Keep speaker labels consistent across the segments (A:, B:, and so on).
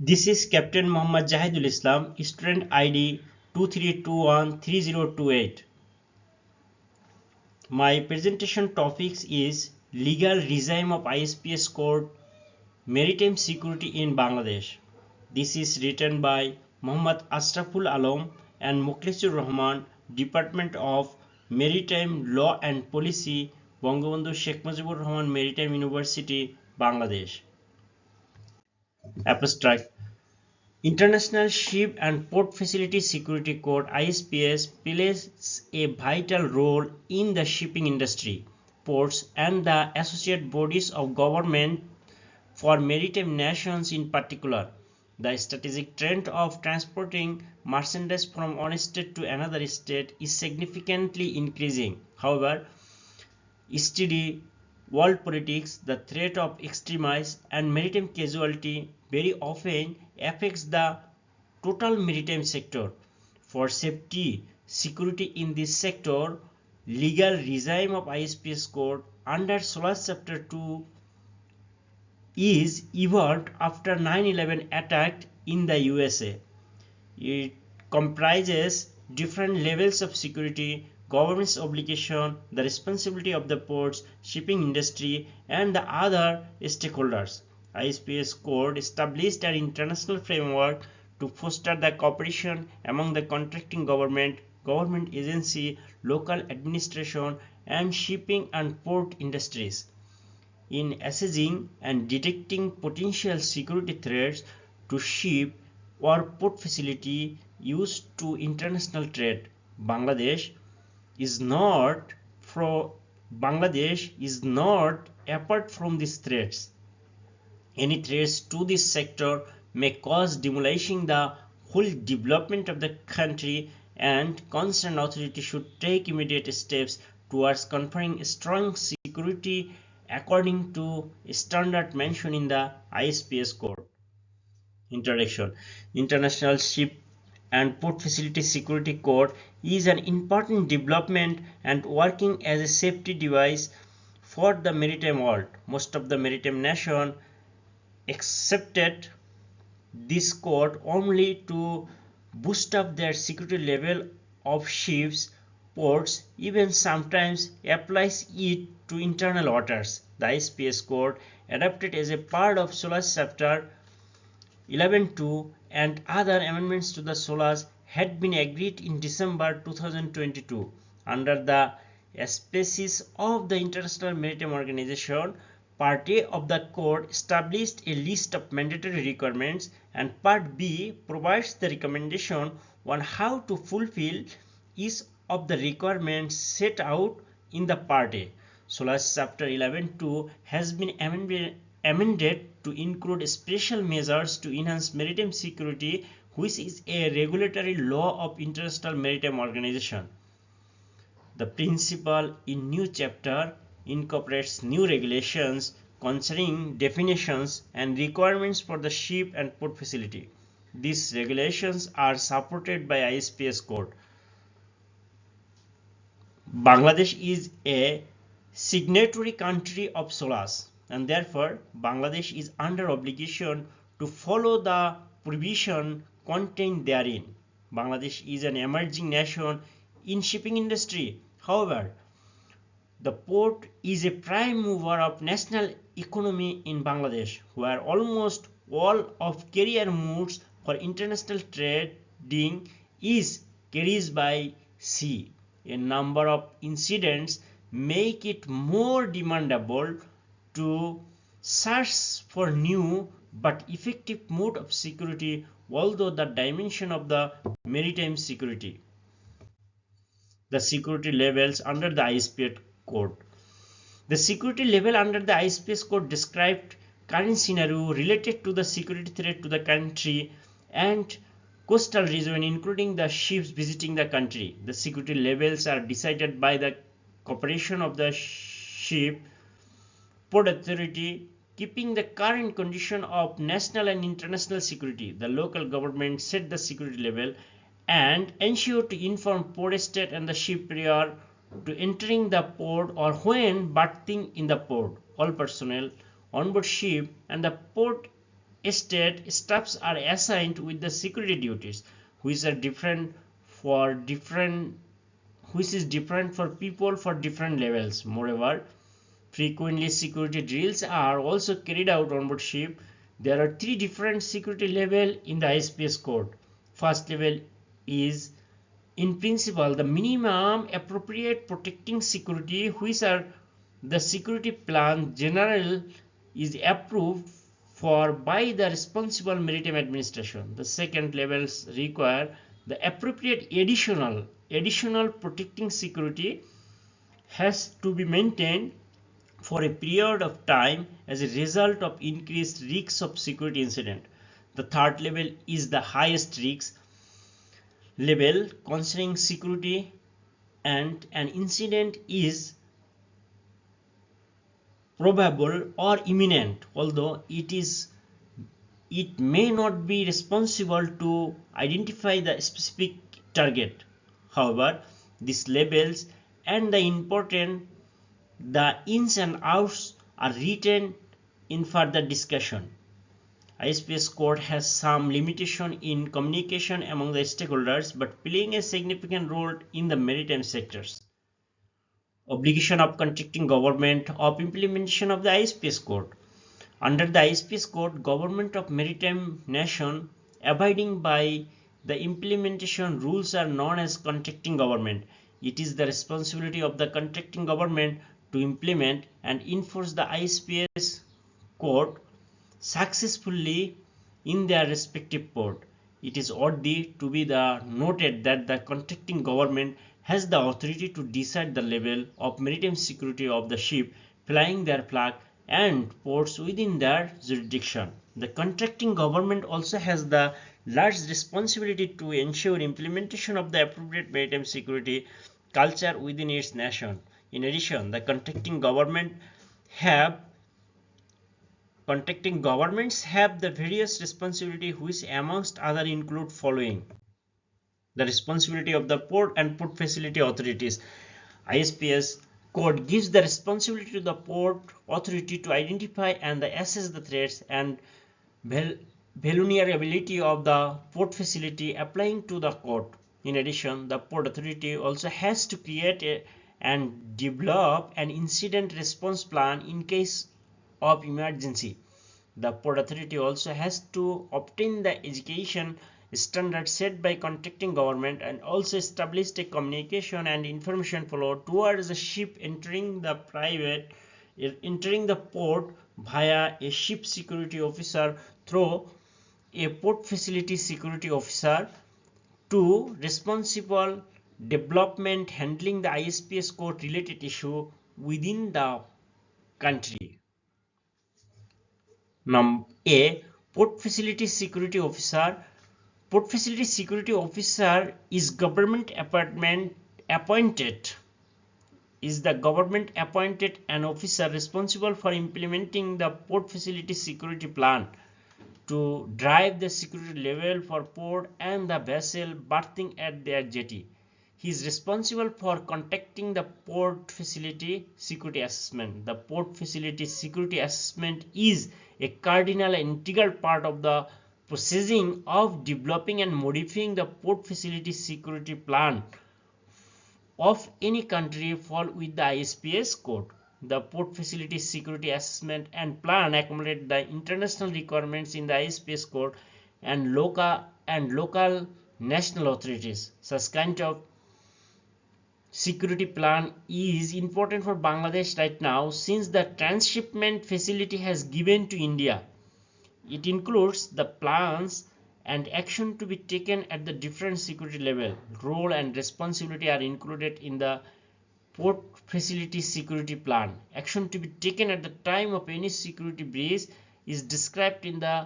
A: This is Captain Muhammad Jahidul Islam, student ID 23213028. My presentation topics is legal regime of ISPS code, maritime security in Bangladesh. This is written by Muhammad Ashraful Alam and Mukhlisur Rahman, Department of Maritime Law and Policy, Bangabandhu Sheikh Mujibur Rahman Maritime University, Bangladesh. Abstract. International Ship and Port Facility Security Code (ISPS) plays a vital role in the shipping industry, ports, and the associated bodies of government for maritime nations in particular. The strategic trend of transporting merchandise from one state to another state is significantly increasing. However, steady world politics, the threat of extremism, and maritime casualty very often affects the total maritime sector. For safety, security in this sector, legal regime of ISPS code under SOLAS Chapter 2 is evolved after 9/11 attack in the USA. It comprises different levels of security, government's obligation, the responsibility of the ports, shipping industry, and the other stakeholders. ISPS code established an international framework to foster the cooperation among the contracting government, government agency, local administration, and shipping and port industries in assessing and detecting potential security threats to ship or port facility used to international trade. Bangladesh is not from Bangladesh is not apart from these threats. Any threats to this sector may cause demolishing the whole development of the country, and concerned authority should take immediate steps towards conferring strong security according to standard mentioned in the ISPS code. Introduction. International Ship and Port Facility Security Code is an important development and working as a safety device for the maritime world. Most of the maritime nations accepted this code only to boost up their security level of ships, ports, even sometimes applies it to internal waters. The ISPS code, adopted as a part of SOLAS Chapter 11.2 and other amendments to the SOLAS, had been agreed in December 2022 under the auspices of the International Maritime Organization. Part A of the code established a list of mandatory requirements, and Part B provides the recommendation on how to fulfill each of the requirements set out in the Part A. SOLAS Chapter 11.2 has been amended to include special measures to enhance maritime security, which is a regulatory law of International Maritime Organization. The principle in new chapter incorporates new regulations concerning definitions and requirements for the ship and port facility. These regulations are supported by ISPS code. Bangladesh is a signatory country of SOLAS, and therefore Bangladesh is under obligation to follow the provision contained therein. Bangladesh is an emerging nation in shipping industry. However, the port is a prime mover of national economy in Bangladesh, where almost all of carrier modes for international trading is carried by sea. A number of incidents make it more demandable to search for new but effective mode of security, although the dimension of the maritime security. The security levels under the ISPS code. The security level under the ISPS code described current scenario related to the security threat to the country and coastal region, including the ships visiting the country. The security levels are decided by the cooperation of the ship port authority, keeping the current condition of national and international security. The local government set the security level and ensure to inform port state and the ship prior to entering the port or when berthing in the port. All personnel on board ship and the port state, staffs are assigned with the security duties, which are different for different which is different for people for different levels. Moreover, frequently security drills are also carried out on board ship. There are three different security levels in the ISPS code. First level is in principle the minimum appropriate protecting security, which are the security plan general is approved for by the responsible maritime administration. The second levels require the appropriate additional protecting security has to be maintained for a period of time as a result of increased risks of security incident. The third level is the highest risk level concerning security, and an incident is probable or imminent, although it may not be responsible to identify the specific target. However, these levels and the ins and outs are written in further discussion. ISPS code has some limitation in communication among the stakeholders, but playing a significant role in the maritime sectors. Obligation of contracting government of implementation of the ISPS code. Under the ISPS code, government of maritime nation abiding by the implementation rules are known as contracting government. It is the responsibility of the contracting government to implement and enforce the ISPS code successfully in their respective port. It is worthy to be noted that the contracting government has the authority to decide the level of maritime security of the ship flying their flag and ports within their jurisdiction. The contracting government also has the large responsibility to ensure implementation of the appropriate maritime security culture within its nation. In addition, the have contracting governments have the various responsibilities, which amongst other include following: the responsibility of the port and port facility authorities. ISPS code gives the responsibility to the port authority to identify and assess the threats and vulnerability of the port facility applying to the code. In addition, the port authority also has to create and develop an incident response plan in case of emergency. The port authority also has to obtain the education standards set by contracting government and also establish a communication and information flow towards the ship entering the port via a ship security officer through a port facility security officer to responsible development handling the ISPS code related issue within the country. A port facility security officer. Port facility security officer is the government appointed an officer responsible for implementing the port facility security plan to drive the security level for port and the vessel berthing at their jetty. He is responsible for conducting the port facility security assessment. The port facility security assessment is a cardinal and integral part of the processing of developing and modifying the port facility security plan of any country fall with the ISPS code. The port facility security assessment and plan accommodate the international requirements in the ISPS code and local national authorities. Such kind of security plan is important for Bangladesh right now, since the transshipment facility has given to India. It includes the plans and action to be taken at the different security level. Role and responsibility are included in the port facility security plan. Action to be taken at the time of any security breach is described in the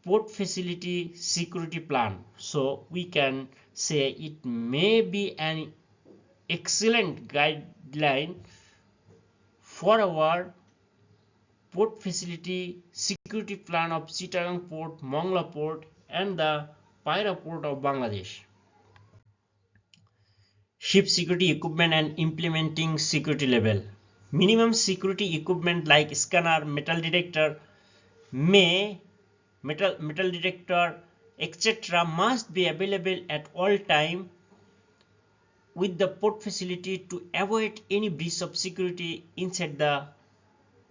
A: port facility security plan. So we can say it may be an excellent guideline for our port facility security plan of Chittagong Port, Mongla Port and the Paira Port of Bangladesh. Ship security equipment and implementing security level. Minimum security equipment like scanner, metal detector may metal detector, etc. must be available at all time with the port facility to avoid any breach of security inside the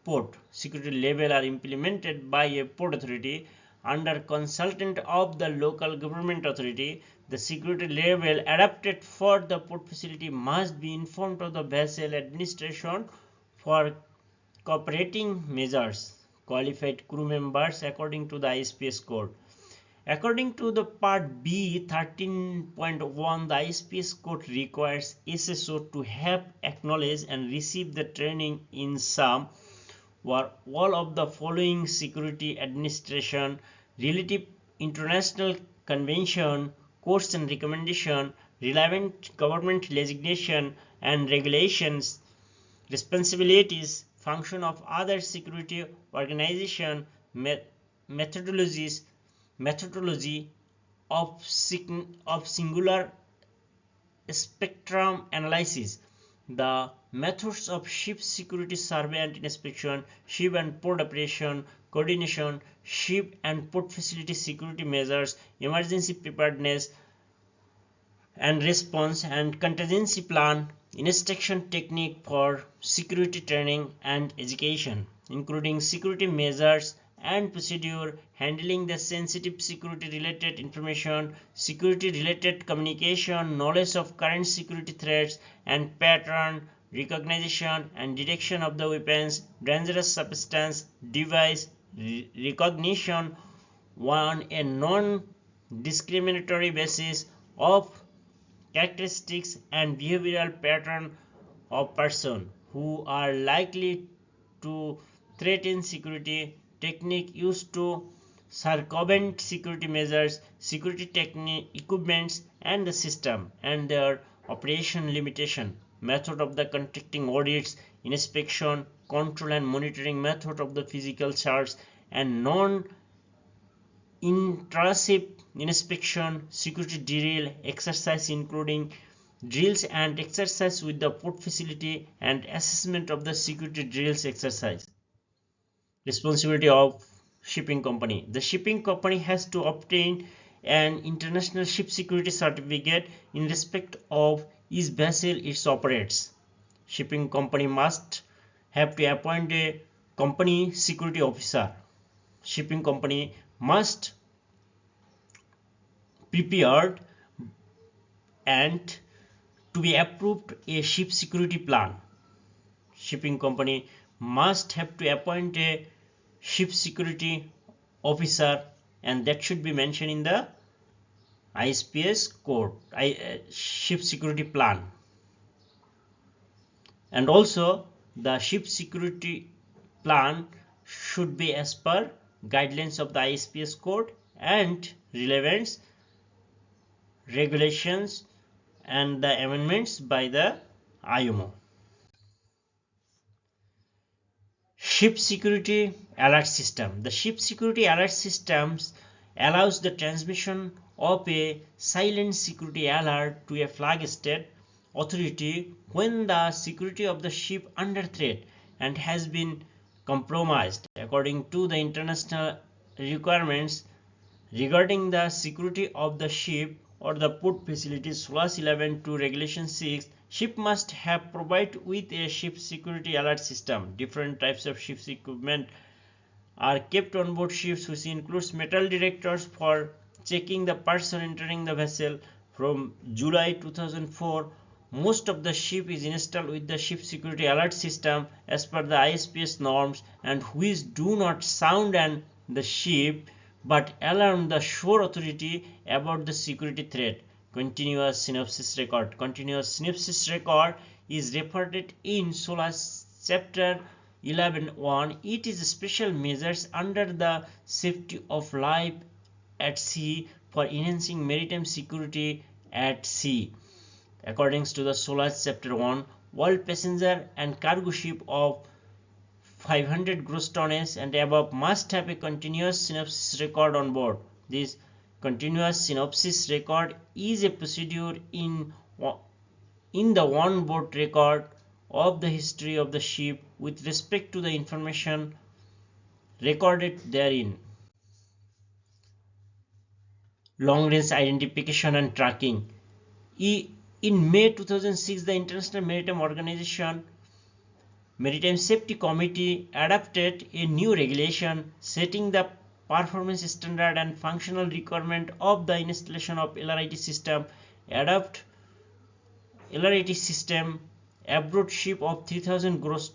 A: port. Security level are implemented by a port authority under consultant of the local government authority. The security level adapted for the port facility must be informed of the vessel administration for cooperating measures. Qualified crew members according to the ISPS code. According to the Part B 13.1, the ISPS code requires SSO to have acknowledged and received the training in some or all of the following security administration relative international convention, codes and recommendation, relevant government legislation and regulations, responsibilities, function of other security organization, methodologies, methodology of singular spectrum analysis, the methods of ship security survey and inspection, ship and port operation coordination, ship and port facility security measures, emergency preparedness and response and contingency plan, instruction technique for security training and education, including security measures and procedure, handling the sensitive security related information, security related communication, knowledge of current security threats and pattern recognition and detection of the weapons, dangerous substance, device recognition on a non-discriminatory basis of characteristics and behavioral pattern of person who are likely to threaten security, technique used to circumvent security measures, security technique equipments and the system and their operation limitation, method of the conducting audits, inspection, control and monitoring method of the physical charts and non intrusive inspection, security drill, exercise including drills and exercise with the port facility and assessment of the security drills exercise. Responsibility of shipping company. The shipping company has to obtain an international ship security certificate in respect of each vessel it operates. Shipping company must have to appoint a company security officer. Shipping company must prepared and to be approved a ship security plan. Shipping company must have to appoint a ship security officer and that should be mentioned in the ISPS code, ship security plan. And also the ship security plan should be as per guidelines of the ISPS code and relevant regulations and the amendments by the IMO. Ship security alert system. The ship security alert systems allows the transmission of a silent security alert to a flag state authority when the security of the ship under threat and has been compromised according to the international requirements regarding the security of the ship or the port facilities /11 to regulation 6. Ship must have provided with a ship security alert system. Different types of ship's equipment are kept on board ships, which includes metal detectors for checking the person entering the vessel. From July 2004, most of the ship is installed with the ship security alert system as per the ISPS norms and which do not sound and the ship but alarm the shore authority about the security threat. Continuous synopsis record. Continuous synopsis record is reported in SOLAS chapter 11.1. It is special measures under the safety of life at sea for enhancing maritime security at sea. According to the SOLAS chapter 1, all passenger and cargo ship of 500 gross tonnage and above must have a continuous synopsis record on board. This continuous synopsis record is a procedure in the on-board record of the history of the ship with respect to the information recorded therein. long-range identification and tracking. In May 2006, the International Maritime Organization Maritime Safety Committee adopted a new regulation setting the performance standard and functional requirement of the installation of LRIT system. Adopt LRIT system aboard ship of 3000 gross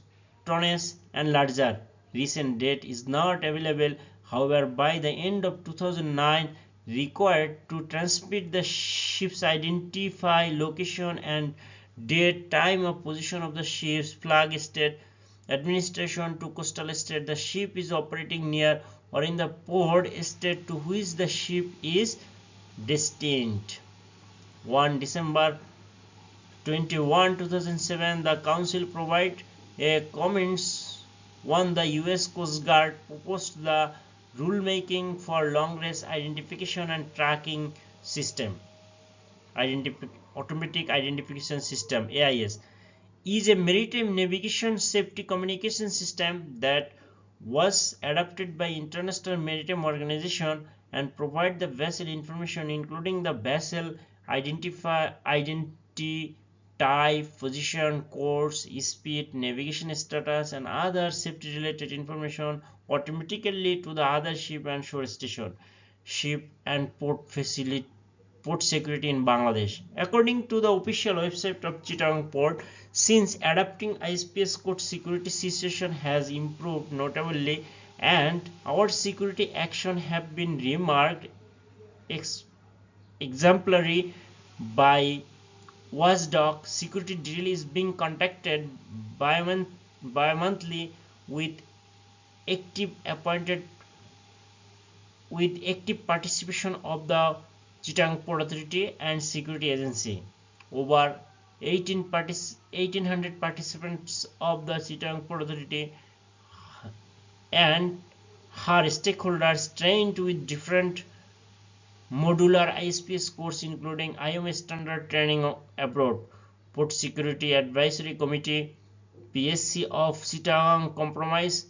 A: tonnage and larger. Recent date is not available. However, by the end of 2009, required to transmit the ship's identify location and date, time of position of the ship's flag state, administration to coastal state the ship is operating near, or in the port state to which the ship is destined. 1 December 21, 2007, the Council provided a comments on the US Coast Guard proposed the rulemaking for long-range identification and tracking system, automatic identification system AIS, is a maritime navigation safety communication system that was adopted by International Maritime Organization and provide the vessel information including the vessel identity, type, position, course, speed, navigation status, and other safety related information automatically to the other ship and shore station, ship and port security in Bangladesh. According to the official website of Chittagong Port, since adopting ISPS code, security situation has improved notably and our security action have been remarked exemplary by Watchdog. Security drill is being conducted bi-monthly with active appointed with active participation of the Chittagong Port Authority and Security Agency. Over 1800 participants of the Chittagong Port Authority and her stakeholders trained with different modular ISPS course including IOM standard training abroad, Port Security Advisory Committee, PSC of Chittagong compromise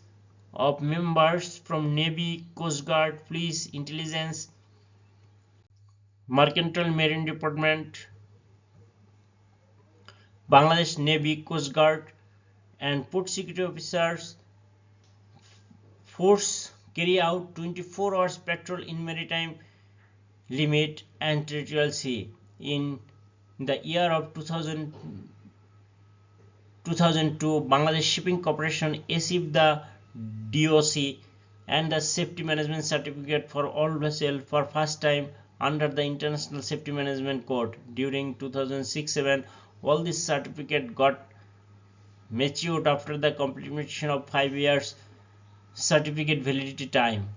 A: of members from Navy, Coast Guard, Police, Intelligence, Mercantile Marine Department, Bangladesh Navy, Coast Guard, and Port Security officers. Force carry out 24 hours patrol in maritime limit and territorial sea. In the year of 2002, Bangladesh Shipping Corporation received the DOC and the Safety Management Certificate for all vessels for first time under the International Safety Management Code. During 2006-07, all this certificate got matured after the completion of 5 years certificate validity time.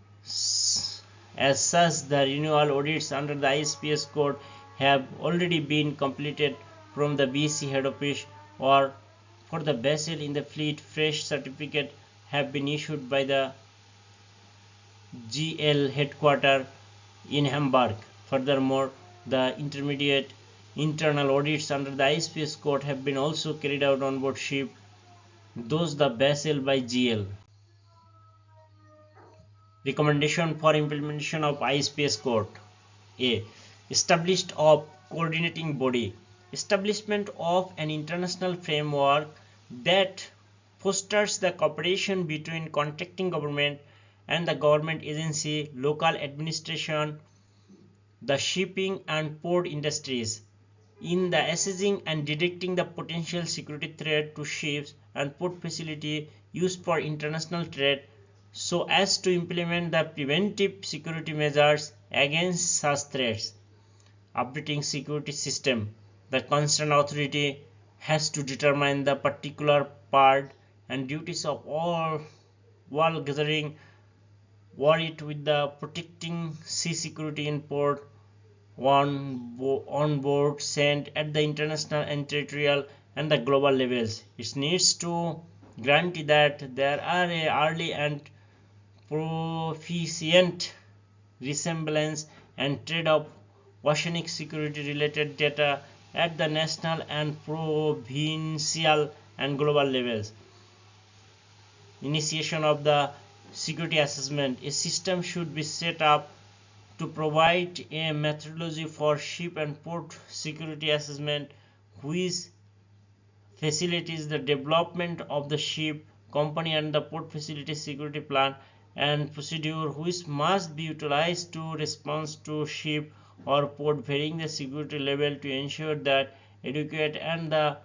A: As such, the renewal audits under the ISPS code have already been completed from the BC head office, or for the vessel in the fleet, fresh certificate have been issued by the GL headquarters in Hamburg. Furthermore, the intermediate internal audits under the ISPS code have been also carried out on board ship, those the vessel by GL. Recommendation for implementation of ISPS code. A. Established of coordinating body. Establishment of an international framework that fosters the cooperation between contracting government and the government agency, local administration, the shipping and port industries in the assessing and detecting the potential security threat to ships and port facility used for international trade, so as to implement the preventive security measures against such threats. Updating security system. The concerned authority has to determine the particular part and duties of all while gathering it with the protecting sea security in port on board sent at the international and territorial and the global levels. It needs to guarantee that there are a early and proficient resemblance and trade of oceanic security related data at the national and provincial and global levels. Initiation of the security assessment. A system should be set up to provide a methodology for ship and port security assessment, which facilitates the development of the ship, company and the port facility security plan and procedure which must be utilized to respond to ship or port varying the security level to ensure that adequate and the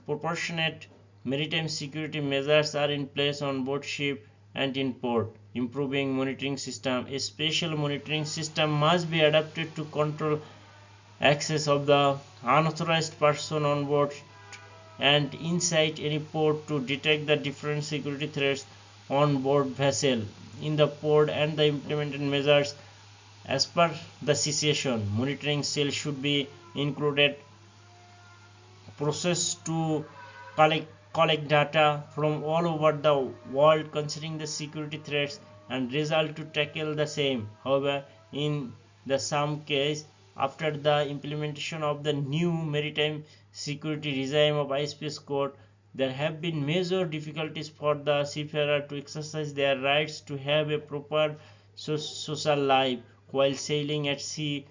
A: proportionate maritime security measures are in place on board ship and in port. Improving monitoring system. A special monitoring system must be adapted to control access of the unauthorized person on board and inside any port to detect the different security threats on board vessel in the port and the implemented measures as per the situation. Monitoring cell should be included process to collect data from all over the world considering the security threats and result to tackle the same. However, in the some case, after the implementation of the new maritime security regime of ISPS code, there have been major difficulties for the seafarer to exercise their rights to have a proper social life while sailing at sea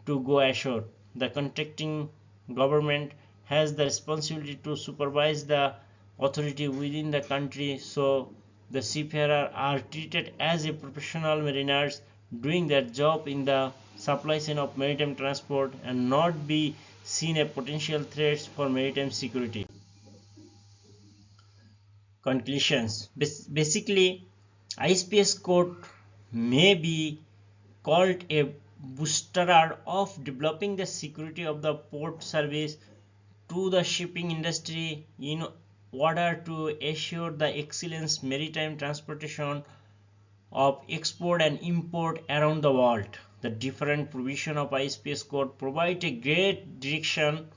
A: to go ashore. The contracting government has the responsibility to supervise the authority within the country so the seafarers are treated as a professional mariners doing their job in the supply chain of maritime transport and not be seen as potential threats for maritime security. Conclusions. Basically, ISPS code may be called a booster of developing the security of the port service to the shipping industry in order to assure the excellence maritime transportation of export and import around the world. The different provision of ISPS code provide a great direction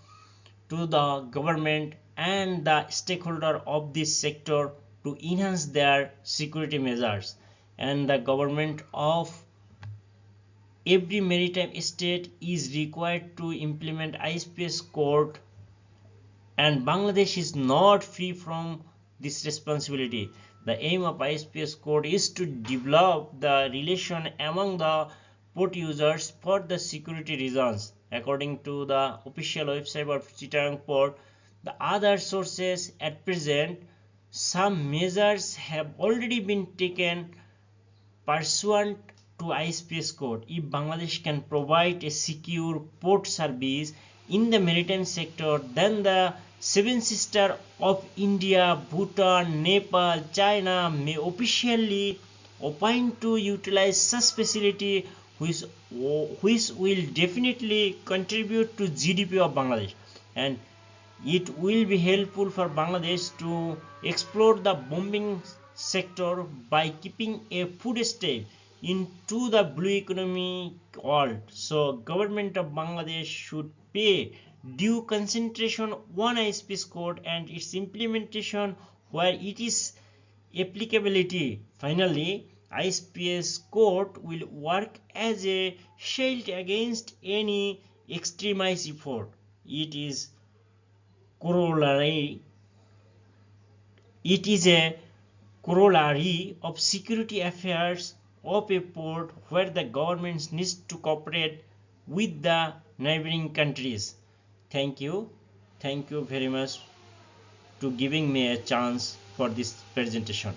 A: to the government and the stakeholder of this sector to enhance their security measures, and the government of every maritime state is required to implement ISPS code, and Bangladesh is not free from this responsibility. The aim of ISPS code is to develop the relation among the port users for the security reasons. According to the official website of Chittagong Port, the other sources at present, some measures have already been taken pursuant to ISPS code. If Bangladesh can provide a secure port service in the maritime sector, then the seven sisters of India, Bhutan, Nepal, China may officially opine to utilize such facility which will definitely contribute to GDP of Bangladesh, and it will be helpful for Bangladesh to explore the bombing sector by keeping a footstep into the blue economy world. So government of Bangladesh should pay due concentration on ISPS code and its implementation where it is applicability. Finally, ISPS code will work as a shield against any extremist effort. It is corollary it is a corollary of security affairs of a port where the government needs to cooperate with the neighboring countries. Thank you. Thank you very much to giving me a chance for this presentation.